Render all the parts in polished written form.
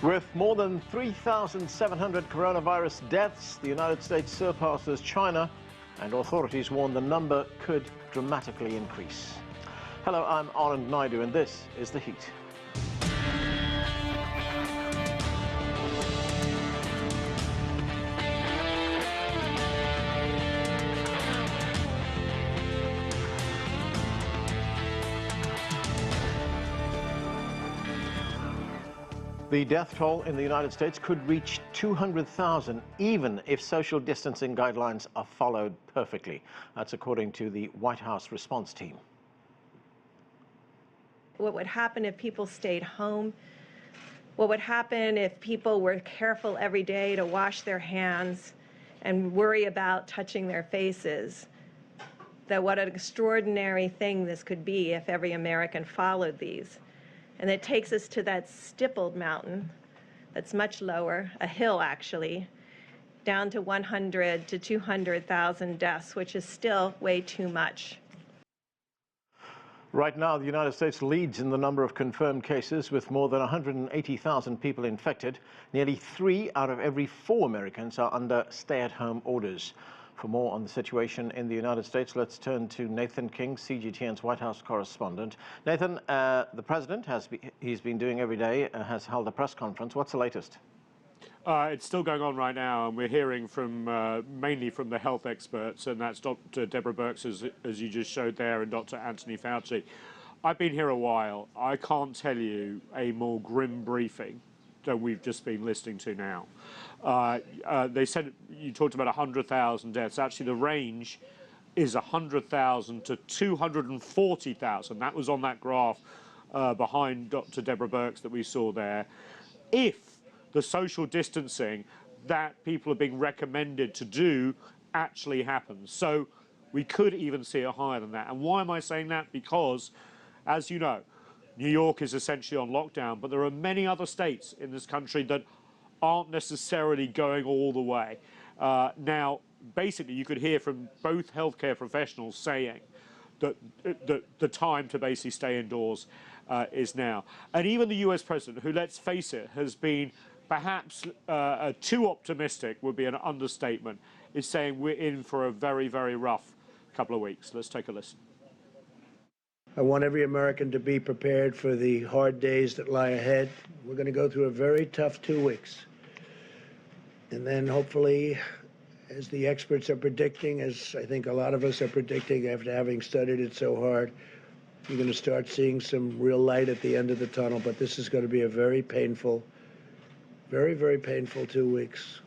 With more than 3,700 coronavirus deaths, the United States surpasses China, and authorities warn the number could dramatically increase. Hello, I'm Anand Naidu, and this is The Heat. The death toll in the United States could reach 200,000, even if social distancing guidelines are followed perfectly. That's according to the White House response team. What would happen if people stayed home? What would happen if people were careful every day to wash their hands and worry about touching their faces? That what an extraordinary thing this could be if every American followed these. And it takes us to that stippled mountain that's much lower, a hill actually, down to 100 to 200,000 deaths, which is still way too much. Right now, the United States leads in the number of confirmed cases with more than 180,000 people infected. Nearly 3 out of every 4 Americans are under stay-at-home orders. For more on the situation in the United States, let's turn to Nathan King, CGTN'S White House correspondent. Nathan, the president, he's been doing every day, has held a press conference. What's the latest? It's still going on right now, and we're hearing from mainly from the health experts, and that's Dr. Deborah Birx, as you just showed there, and Dr. Anthony Fauci. I've been here a while. I can't tell you a more grim briefing than we've just been listening to now. They said, you talked about 100,000 deaths. Actually, the range is 100,000 to 240,000. That was on that graph behind Dr. Deborah Birx that we saw there. If the social distancing that people are being recommended to do actually happens. So we could even see it higher than that. And why am I saying that? Because, as you know, New York is essentially on lockdown, but there are many other states in this country that aren't necessarily going all the way. Now, basically, you could hear from both healthcare professionals saying that the time to basically stay indoors is now. And even the US president, who, let's face it, has been perhaps too optimistic, would be an understatement, is saying we're in for a very, very rough couple of weeks. Let's take a listen. I want every American to be prepared for the hard days that lie ahead. We're going to go through a very tough 2 weeks. And then hopefully, as the experts are predicting, as I think a lot of us are predicting after having studied it so hard, you're going to start seeing some real light at the end of the tunnel. But this is going to be a very painful, very, very painful 2 weeks.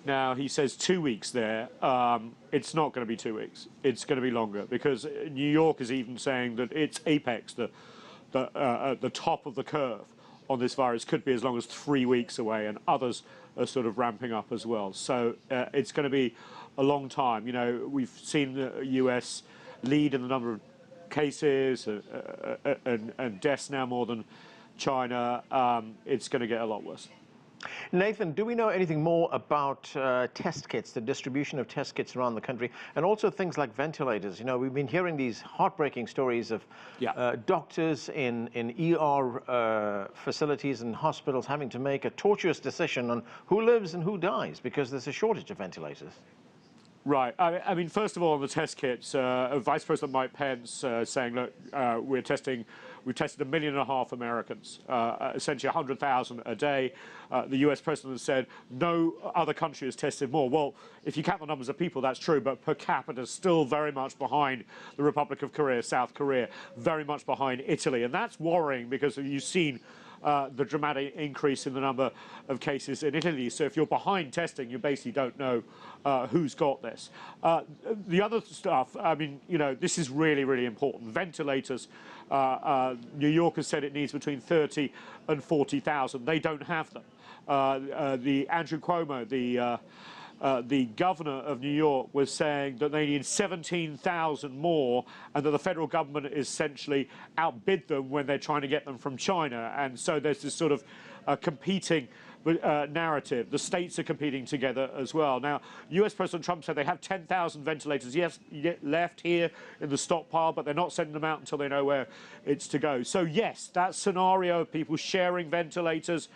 Now, he says 2 weeks there. It's not going to be 2 weeks. It's going to be longer, because New York is even saying that its apex, the top of the curve on this virus, could be as long as 3 weeks away, and others are sort of ramping up as well. So it's going to be a long time. You know, we've seen the US lead in the number of cases and deaths now more than China. It's going to get a lot worse. Nathan, do we know anything more about test kits, the distribution of test kits around the country, and also things like ventilators? You know, we've been hearing these heartbreaking stories of doctors in ER facilities and hospitals having to make a tortuous decision on who lives and who dies because there's a shortage of ventilators. Right. I mean, first of all, on the test kits, Vice President Mike Pence saying, look, we've tested 1.5 million Americans, essentially 100,000 a day. The US president has said no other country has tested more. Well, if you count the numbers of people, that's true, but per capita still very much behind the Republic of Korea, South Korea, very much behind Italy. And that's worrying, because you've seen the dramatic increase in the number of cases in Italy. So if you're behind testing, you basically don't know who's got this. The other stuff, I mean, you know, this is really, really important. Ventilators, New York has said it needs between 30 and 40,000. They don't have them. Andrew Cuomo, the governor of New York, was saying that they need 17,000 more, and that the federal government essentially outbid them when they're trying to get them from China. And so there's this sort of competing narrative. The states are competing together as well. Now, US President Trump said they have 10,000 ventilators left here in the stockpile, but they're not sending them out until they know where it's to go. So yes, that scenario of people sharing ventilators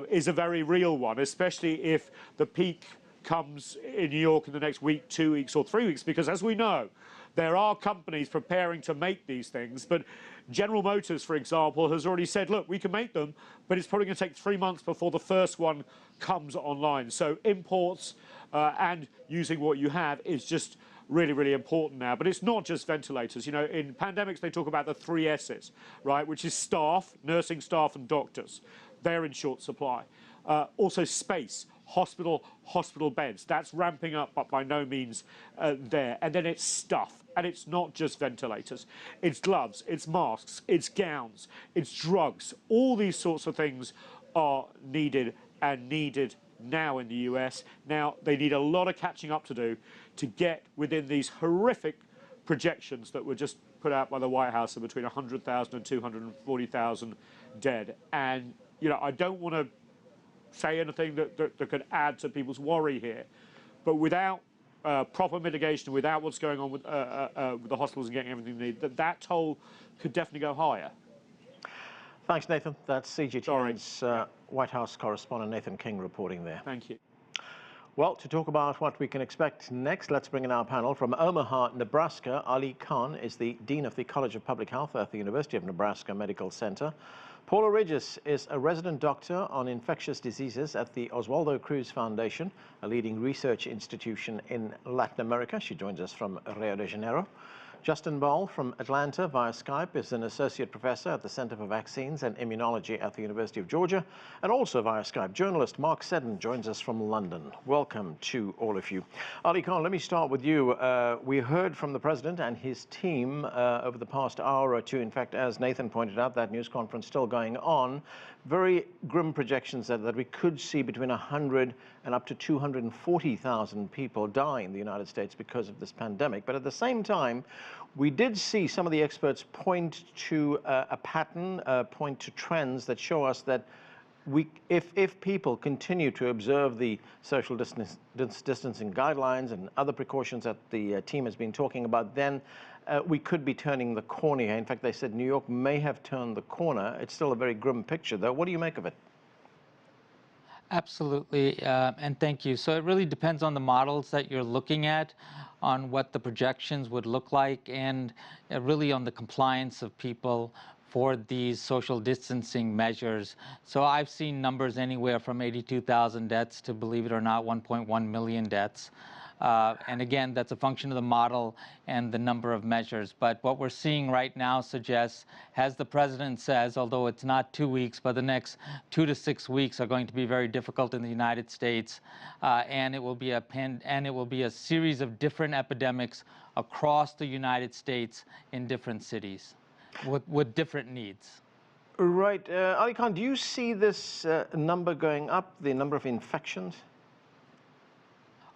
is a very real one, especially if the peak comes in New York in the next week, 2 weeks, or 3 weeks, because as we know, there are companies preparing to make these things, but General Motors, for example, has already said, look, we can make them, but it's probably going to take 3 months before the first one comes online. So imports and using what you have is just really, really important now. But it's not just ventilators. You know, in pandemics, they talk about the 3 S's, right, which is staff, nursing staff, and doctors. They're in short supply. Also space. Hospital beds. That's ramping up, but by no means there. And then it's stuff. And it's not just ventilators. It's gloves, it's masks, it's gowns, it's drugs. All these sorts of things are needed and needed now in the US. Now, they need a lot of catching up to do to get within these horrific projections that were just put out by the White House of between 100,000 and 240,000 dead. And, you know, I don't want to say anything that could add to people's worry here. But without proper mitigation, without what's going on with the hospitals and getting everything they need, that toll could definitely go higher. Thanks, Nathan. That's CGTN's White House correspondent Nathan King reporting there. Thank you. Well, to talk about what we can expect next, let's bring in our panel. From Omaha, Nebraska, Ali Khan is the Dean of the College of Public Health at the University of Nebraska Medical Center. Paula Regis is a resident doctor on infectious diseases at the Oswaldo Cruz Foundation, a leading research institution in Latin America. She joins us from Rio de Janeiro. Justin Bahl from Atlanta via Skype is an associate professor at the Center for Vaccines and Immunology at the University of Georgia, and also via Skype, journalist Mark Seddon joins us from London. Welcome to all of you. Ali Khan, let me start with you. We heard from the president and his team over the past hour or two. In fact, as Nathan pointed out, that news conference still going on. Very grim projections that we could see between 100 and up to 240,000 people die in the United States because of this pandemic. But at the same time, we did see some of the experts point to a pattern, point to trends that show us that if people continue to observe the social distancing guidelines and other precautions that the team has been talking about, then we could be turning the corner here. In fact, they said New York may have turned the corner. It's still a very grim picture, though. What do you make of it? Absolutely, and thank you. So it really depends on the models that you're looking at, on what the projections would look like, and really on the compliance of people for these social distancing measures. So I've seen numbers anywhere from 82,000 deaths to, believe it or not, 1.1 million deaths. And again, that's a function of the model and the number of measures. But what we're seeing right now suggests, as the president says, although it's not 2 weeks, but the next 2 to 6 weeks are going to be very difficult in the United States, and it will be a series of different epidemics across the United States in different cities with different needs. Right, Ali Khan, do you see this number going up, the number of infections?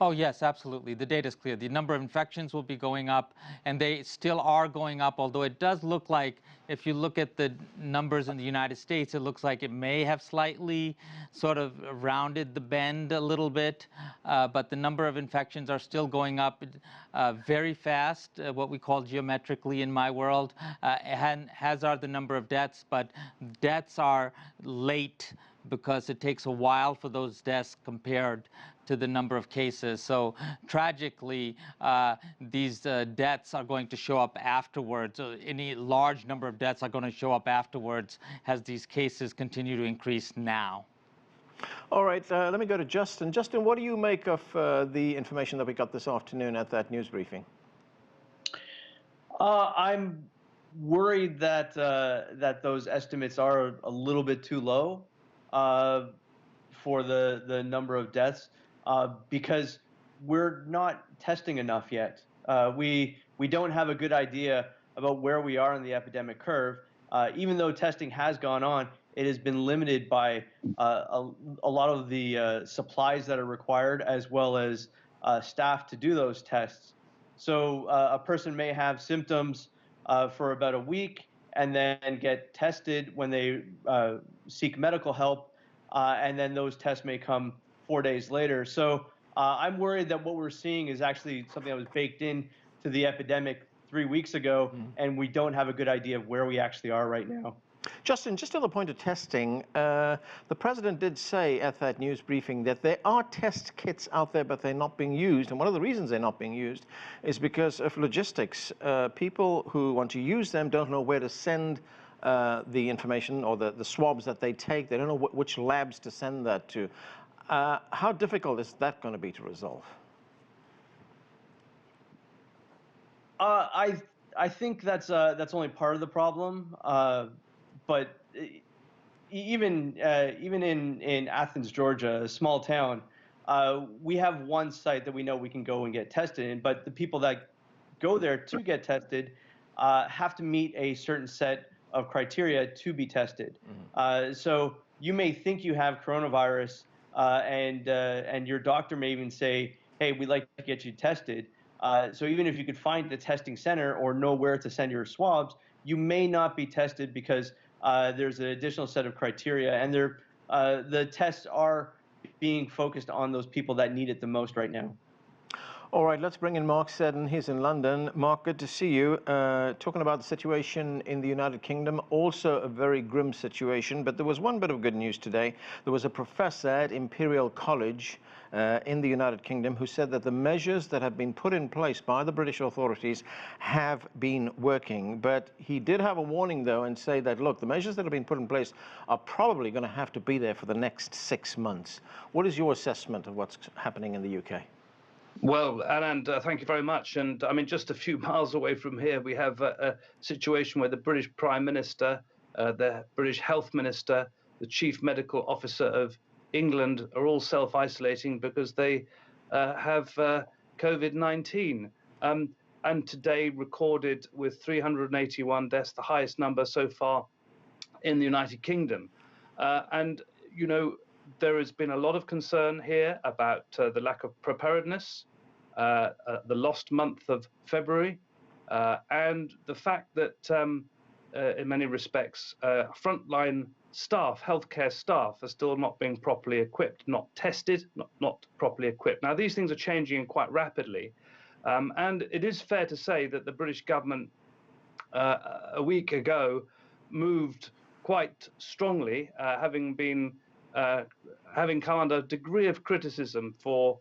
Oh, yes, absolutely. The data is clear. The number of infections will be going up, and they still are going up, although it does look like, if you look at the numbers in the United States, it looks like it may have slightly sort of rounded the bend a little bit, but the number of infections are still going up very fast, what we call geometrically in my world, as are the number of deaths, but deaths are late because it takes a while for those deaths compared to the number of cases. So tragically, these deaths are going to show up afterwards. Any large number of deaths are going to show up afterwards as these cases continue to increase now. All right, let me go to Justin. Justin, what do you make of the information that we got this afternoon at that news briefing? I'm worried that that those estimates are a little bit too low for the number of deaths. Because we're not testing enough yet. We don't have a good idea about where we are in the epidemic curve. Even though testing has gone on, it has been limited by a lot of the supplies that are required, as well as staff to do those tests. So a person may have symptoms for about a week and then get tested when they seek medical help. and then those tests may come 4 days later. So I'm worried that what we're seeing is actually something that was baked in to the epidemic 3 weeks ago, and we don't have a good idea of where we actually are right now. Justin, just on the point of testing, the president did say at that news briefing that there are test kits out there, but they're not being used. And one of the reasons they're not being used is because of logistics. People who want to use them don't know where to send the information or the swabs that they take. They don't know which labs to send that to. How difficult is that going to be to resolve? I think that's only part of the problem. But even in Athens, Georgia, a small town, we have one site that we know we can go and get tested in. But the people that go there to get tested have to meet a certain set of criteria to be tested. So you may think you have coronavirus, and your doctor may even say, "Hey, we'd like to get you tested." So even if you could find the testing center or know where to send your swabs, you may not be tested because there's an additional set of criteria, and the tests are being focused on those people that need it the most right now. All right, let's bring in Mark Seddon. He's in London. Mark, good to see you. Talking about the situation in the United Kingdom, also a very grim situation, but there was one bit of good news today. There was a professor at Imperial College in the United Kingdom who said that the measures that have been put in place by the British authorities have been working. But he did have a warning, though, and say that, look, the measures that have been put in place are probably going to have to be there for the next 6 months. What is your assessment of what's happening in the UK? Well, Anand, thank you very much. And I mean, just a few miles away from here, we have a situation where the British Prime Minister, the British Health Minister, the Chief Medical Officer of England are all self-isolating because they have COVID-19. And today recorded with 381 deaths, the highest number so far in the United Kingdom. And, you know, there has been a lot of concern here about the lack of preparedness, the lost month of February, and the fact that in many respects, frontline staff, healthcare staff are still not being properly equipped, not tested, not properly equipped. Now, these things are changing quite rapidly. And it is fair to say that the British government a week ago moved quite strongly, having come under a degree of criticism for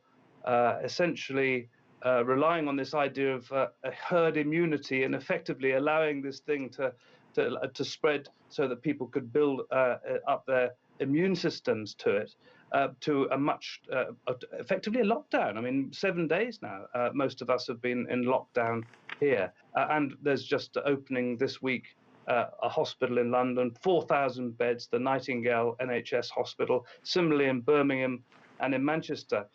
essentially relying on this idea of a herd immunity and effectively allowing this thing to spread so that people could build up their immune systems to it, to a much effectively a lockdown. I mean, 7 days now, most of us have been in lockdown here, and there's just opening this week a hospital in London, 4,000 beds, the Nightingale NHS hospital, similarly in Birmingham and in Manchester.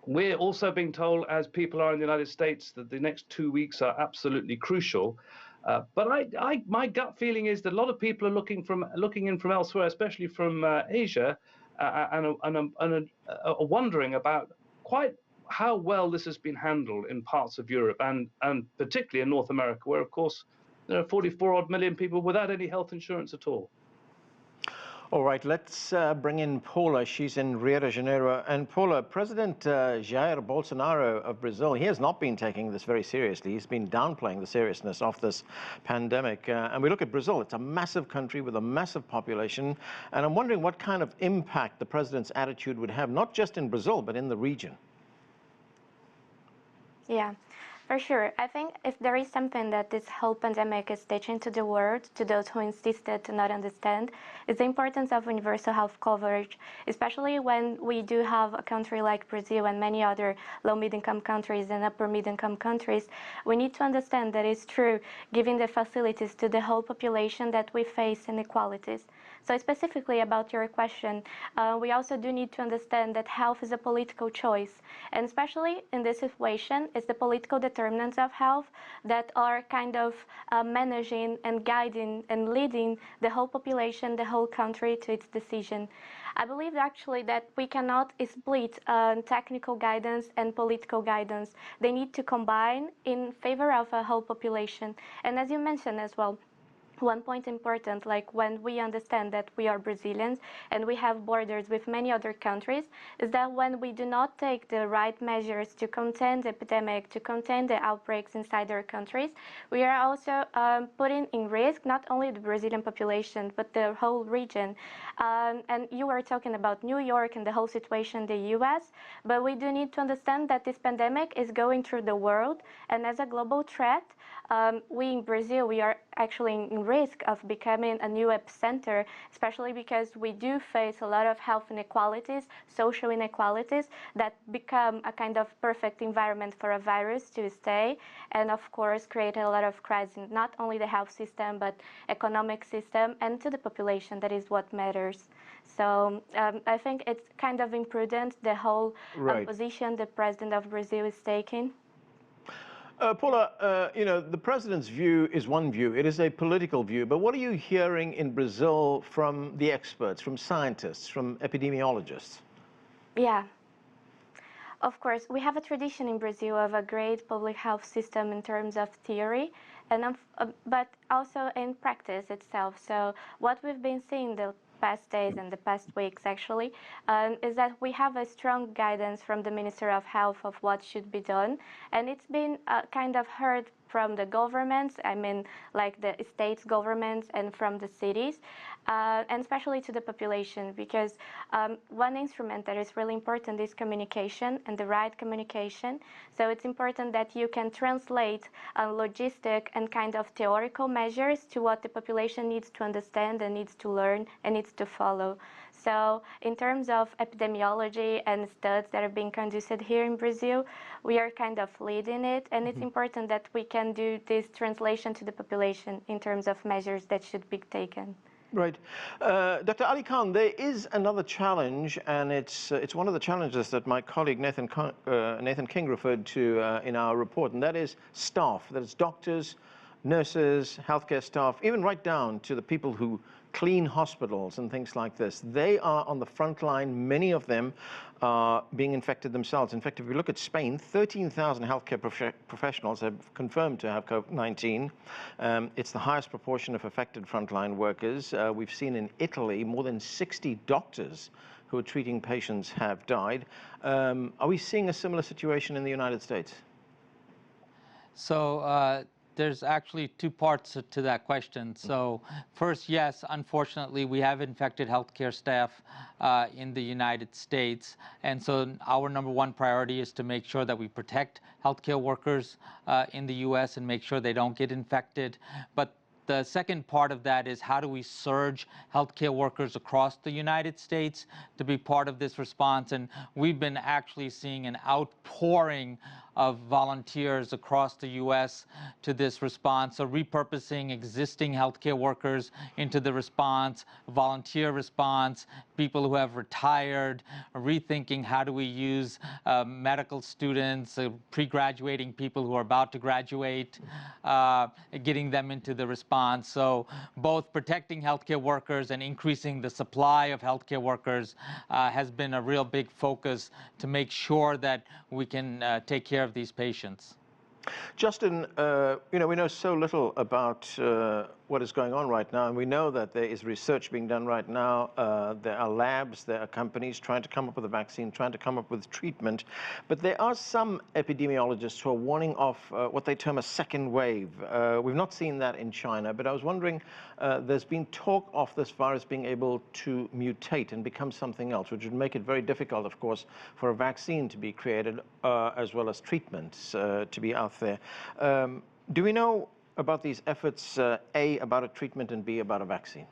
We're also being told, as people are in the United States, that the next 2 weeks are absolutely crucial. But my gut feeling is that a lot of people are looking in from elsewhere, especially from Asia, and are wondering about quite how well this has been handled in parts of Europe and particularly in North America, where, of course, there are 44-odd million people without any health insurance at all. All right, let's bring in Paula. She's in Rio de Janeiro. And Paula, President Jair Bolsonaro of Brazil, he has not been taking this very seriously. He's been downplaying the seriousness of this pandemic. And we look at Brazil. It's a massive country with a massive population. And I'm wondering what kind of impact the president's attitude would have, not just in Brazil, but in the region. Yeah, for sure. I think if there is something that this whole pandemic is teaching to the world, to those who insisted to not understand, is the importance of universal health coverage, especially when we do have a country like Brazil and many other low-mid-income countries and upper-mid-income countries. We need to understand that it's true, giving the facilities to the whole population, that we face inequalities. So specifically about your question, we also do need to understand that health is a political choice. And especially in this situation, it's the political determinants of health that are kind of managing and guiding and leading the whole population, the whole country to its decision. I believe actually that we cannot split technical guidance and political guidance. They need to combine in favor of a whole population. And as you mentioned as well, one point important, like when we understand that we are Brazilians and we have borders with many other countries, is that when we do not take the right measures to contain the epidemic, to contain the outbreaks inside our countries, we are also putting in risk not only the Brazilian population, but the whole region. And you were talking about New York and the whole situation in the US, but we do need to understand that this pandemic is going through the world, and as a global threat, we in Brazil, we are actually in risk of becoming a new epicenter, especially because we do face a lot of health inequalities, social inequalities that become a kind of perfect environment for a virus to stay, and of course create a lot of crises in not only the health system, but economic system, and to the population. That is what matters. So I think it's kind of imprudent, the whole position the president of Brazil is taking. Paula, you know, the president's view is one view. It is a political view. But what are you hearing in Brazil from the experts, from scientists, from epidemiologists? Yeah. Of course, we have a tradition in Brazil of a great public health system in terms of theory, and but also in practice itself. So what we've been seeing the past days and the past weeks actually is that we have a strong guidance from the Minister of Health of what should be done, and it's been kind of heard from the governments, I mean like the states governments and from the cities, and especially to the population, because one instrument that is really important is communication, and the right communication. So it's important that you can translate logistic and kind of theoretical measures to what the population needs to understand and needs to learn and needs to follow. So in terms of epidemiology and studies that are being conducted here in Brazil, we are kind of leading it, and it's important that we can do this translation to the population in terms of measures that should be taken. Right. Dr. Ali Khan, there is another challenge, and it's one of the challenges that my colleague Nathan King referred to in our report, and that is staff. That is doctors, nurses, healthcare staff, even right down to the people who clean hospitals and things like this. They are on the front line. Many of them are being infected themselves. In fact, if you look at Spain, 13,000 healthcare professionals have confirmed to have COVID-19. It's the highest proportion of affected frontline workers. We've seen in Italy more than 60 doctors who are treating patients have died. Are we seeing a similar situation in the United States? So there's actually two parts to that question. So first, yes, unfortunately, we have infected healthcare staff in the United States. And so our number one priority is to make sure that we protect healthcare workers in the U.S. and make sure they don't get infected. But the second part of that is how do we surge healthcare workers across the United States to be part of this response? And we've been actually seeing an outpouring of volunteers across the U.S. to this response. So repurposing existing healthcare workers into the response, volunteer response, people who have retired, rethinking how do we use medical students, pre-graduating people who are about to graduate, getting them into the response. So both protecting healthcare workers and increasing the supply of healthcare workers has been a real big focus to make sure that we can take care of these patients. Justin, you know, we know so little about what is going on right now, and we know that there is research being done right now. There are labs, there are companies trying to come up with a vaccine, trying to come up with treatment, but there are some epidemiologists who are warning of what they term a second wave. We've not seen that in China, but I was wondering, there's been talk of this virus being able to mutate and become something else, which would make it very difficult, of course, for a vaccine to be created, as well as treatments to be out there. Do we know about these efforts, A, about a treatment, and B, about a vaccine?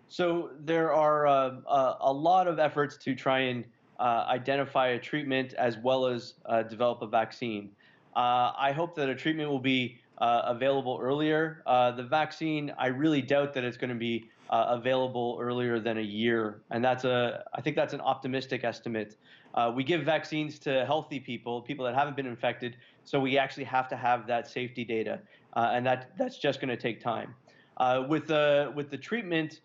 So there are a lot of efforts to try and identify a treatment as well as develop a vaccine. I hope that a treatment will be available earlier. The vaccine, I really doubt that it's going to be available earlier than a year, and I think that's an optimistic estimate. We give vaccines to healthy people, people that haven't been infected, so we actually have to have that safety data, and that's just going to take time. With the treatment,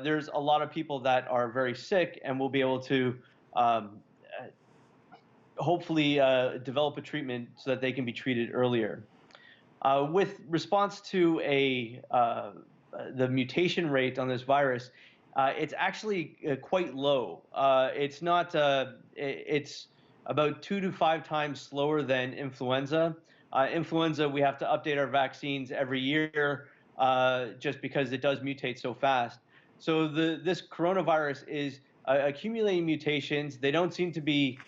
there's a lot of people that are very sick, and we'll be able to hopefully develop a treatment so that they can be treated earlier. With response to the mutation rate on this virus, it's actually quite low. It's not. It's about 2 to 5 times slower than influenza. Influenza, we have to update our vaccines every year just because it does mutate so fast. So this coronavirus is accumulating mutations. They don't seem to be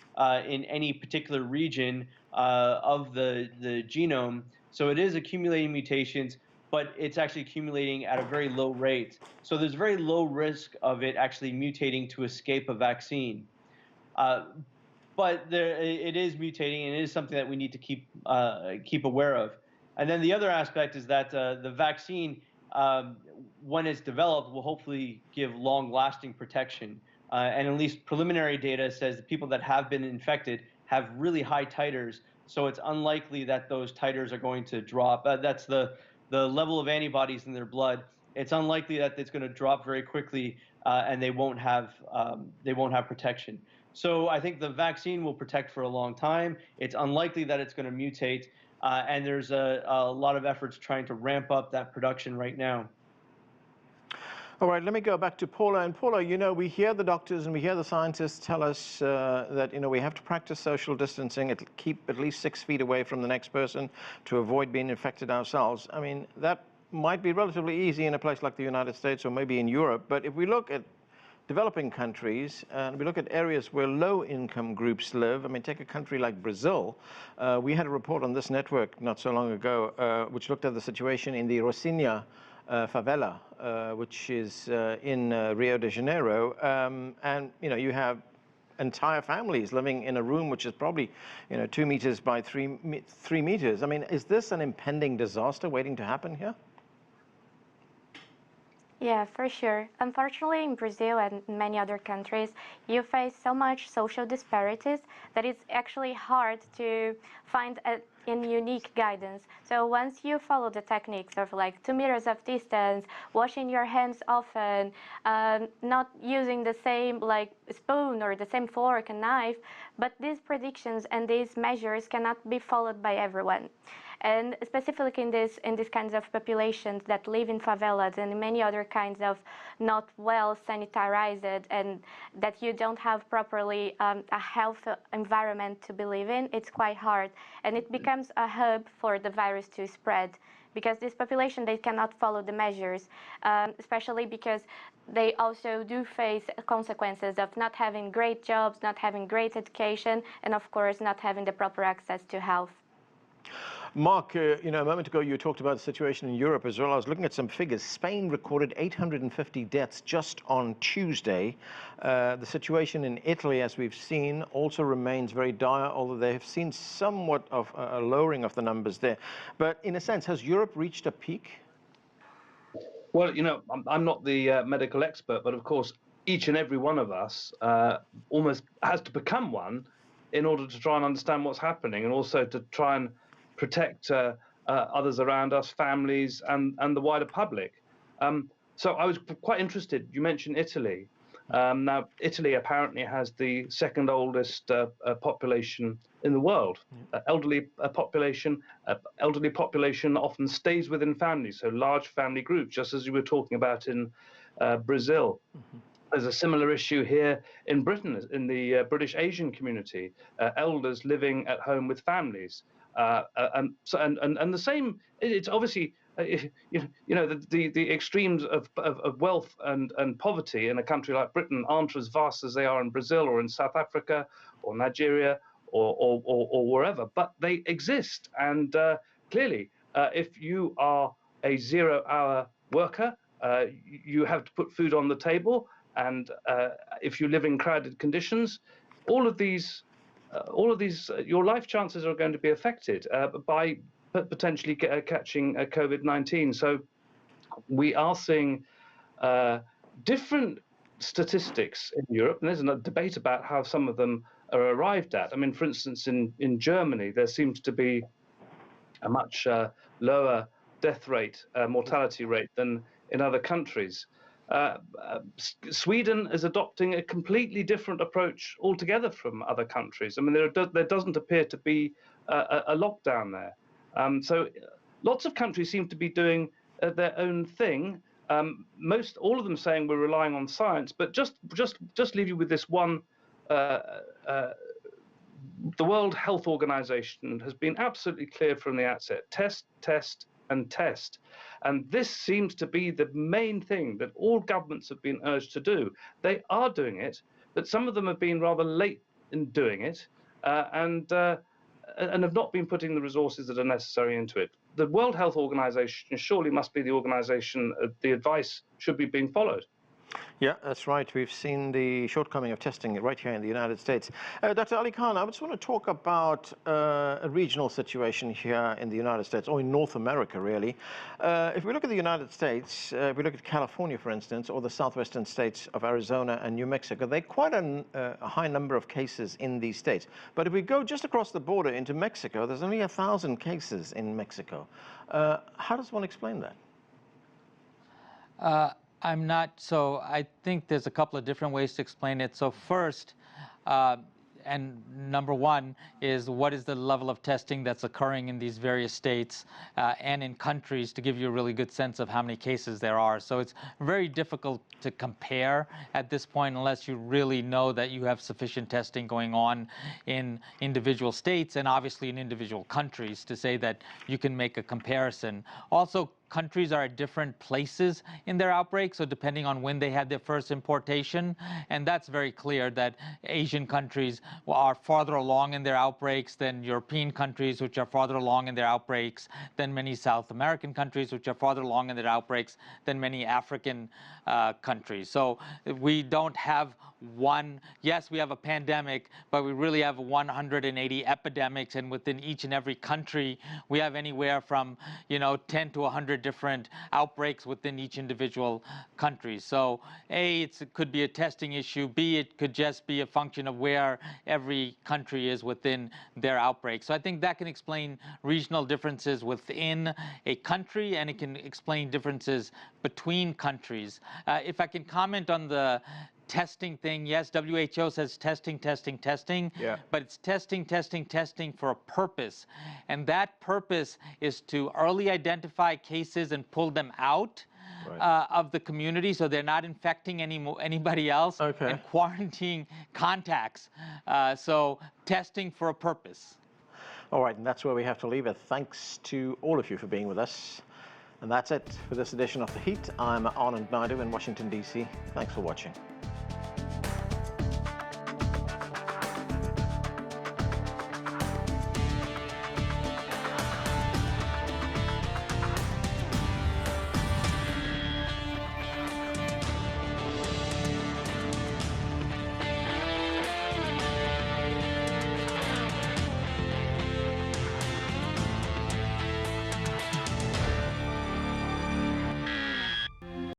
in any particular region of the genome. So it is accumulating mutations, but it's actually accumulating at a very low rate. So there's very low risk of it actually mutating to escape a vaccine. But it is mutating, and it is something that we need to keep aware of. And then the other aspect is that the vaccine, when it's developed, will hopefully give long-lasting protection. And at least preliminary data says that people that have been infected have really high titers, so it's unlikely that those titers are going to drop. That's the level of antibodies in their blood. It's unlikely that it's going to drop very quickly, and they won't have protection. So I think the vaccine will protect for a long time. It's unlikely that it's going to mutate, and there's a lot of efforts trying to ramp up that production right now. All right, let me go back to Paula. And Paula, you know, we hear the doctors and we hear the scientists tell us that, you know, we have to practice social distancing, keep at least 6 feet away from the next person to avoid being infected ourselves. I mean, that might be relatively easy in a place like the United States or maybe in Europe. But if we look at developing countries and we look at areas where low-income groups live, I mean, take a country like Brazil. We had a report on this network not so long ago, which looked at the situation in the Rocinha favela, which is in Rio de Janeiro, and you know, you have entire families living in a room which is probably, you know, 2 meters by 3 meters. I mean, is this an impending disaster waiting to happen here? Yeah, for sure. Unfortunately, in Brazil and many other countries, you face so much social disparities that it's actually hard to find a unique guidance. So once you follow the techniques of like 2 meters of distance, washing your hands often, not using the same like spoon or the same fork and knife, but these predictions and these measures cannot be followed by everyone. And specifically in these kinds of populations that live in favelas and many other kinds of not well sanitarized and that you don't have properly a health environment to be living, it's quite hard. And it becomes a hub for the virus to spread because this population, they cannot follow the measures, especially because they also do face consequences of not having great jobs, not having great education, and of course not having the proper access to health. Mark, you know, a moment ago you talked about the situation in Europe as well. I was looking at some figures. Spain recorded 850 deaths just on Tuesday. The situation in Italy, as we've seen, also remains very dire, although they have seen somewhat of a lowering of the numbers there. But in a sense, has Europe reached a peak? Well, you know, I'm not the medical expert, but of course, each and every one of us almost has to become one in order to try and understand what's happening and also to try and protect others around us, families, and the wider public. So I was quite interested. You mentioned Italy. Now, Italy apparently has the second oldest population in the world. Elderly population often stays within families, so large family groups, just as you were talking about in Brazil. There's a similar issue here in Britain, in the British Asian community, elders living at home with families. And the same, it's obviously, you know, the extremes of wealth and poverty in a country like Britain aren't as vast as they are in Brazil or in South Africa or Nigeria or wherever, but they exist. And clearly, if you are a 0-hour worker, you have to put food on the table. And if you live in crowded conditions, all of these, your life chances are going to be affected by potentially catching COVID-19. So we are seeing different statistics in Europe, and there's a debate about how some of them are arrived at. I mean, for instance, in Germany, there seems to be a much lower death rate, mortality rate than in other countries. Sweden is adopting a completely different approach altogether from other countries. I mean, there doesn't appear to be a lockdown there. So Lots of countries seem to be doing their own thing. All of them saying we're relying on science, but just leave you with this one. The World Health Organization has been absolutely clear from the outset: test, test, and test. And this seems to be the main thing that all governments have been urged to do. They are doing it, but some of them have been rather late in doing it, and have not been putting the resources that are necessary into it. The World Health Organization surely must be the organization the advice should be being followed. Yeah, that's right. We've seen the shortcoming of testing right here in the United States. Dr. Ali Khan, I just want to talk about a regional situation here in the United States, or in North America, really. If we look at the United States, if we look at California, for instance, or the southwestern states of Arizona and New Mexico, there are quite a high number of cases in these states. But if we go just across the border into Mexico, there's only 1,000 cases in Mexico. How does one explain that? I'm not, so I think there's a couple of different ways to explain it. So first, and number one is what is the level of testing that's occurring in these various states and in countries to give you a really good sense of how many cases there are. So it's very difficult to compare at this point unless you really know that you have sufficient testing going on in individual states and obviously in individual countries to say that you can make a comparison. Also, countries are at different places in their outbreak, so depending on when they had their first importation, and that's very clear that Asian countries are farther along in their outbreaks than European countries, which are farther along in their outbreaks than many South American countries, which are farther along in their outbreaks than many African countries. So we don't have one, yes, we have a pandemic, but we really have 180 epidemics, and within each and every country, we have anywhere from, 10 to 100 different outbreaks within each individual country. So A, it could be a testing issue. B, it could just be a function of where every country is within their outbreak. So I think that can explain regional differences within a country, and it can explain differences between countries. If I can comment on the testing thing, yes, WHO says testing, testing, testing, but it's testing, testing, testing for a purpose. And that purpose is to early identify cases and pull them out of the community so they're not infecting anybody else and quarantining contacts. So testing for a purpose. All right, and that's where we have to leave it. Thanks to all of you for being with us. And that's it for this edition of The Heat. I'm Anand Naidu in Washington, D.C. Thanks for watching.